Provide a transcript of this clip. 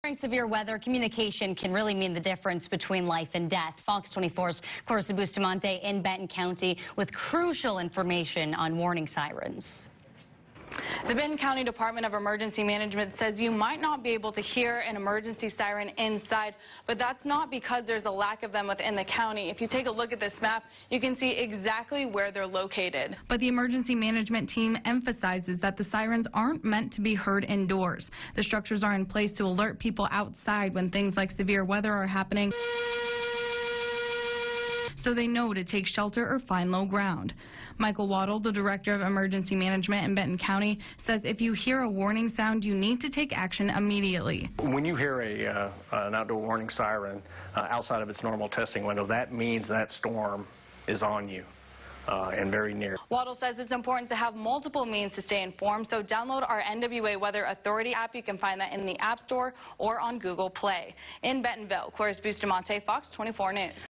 During severe weather, communication can really mean the difference between life and death. Fox 24's Clarissa Bustamante in Benton County with crucial information on warning sirens. The Benton County Department of Emergency Management says you might not be able to hear an emergency siren inside, but that's not because there's a lack of them within the county. If you take a look at this map, you can see exactly where they're located. But the emergency management team emphasizes that the sirens aren't meant to be heard indoors. The structures are in place to alert people outside when things like severe weather are happening, so they know to take shelter or find low ground. Michael Waddle, the Director of Emergency Management in Benton County, says if you hear a warning sound, you need to take action immediately. When you hear an outdoor warning siren outside of its normal testing window, that means that storm is on you and very near. Waddle says it's important to have multiple means to stay informed, so download our NWA Weather Authority app. You can find that in the App Store or on Google Play. In Bentonville, Clarissa Bustamante, Fox 24 News.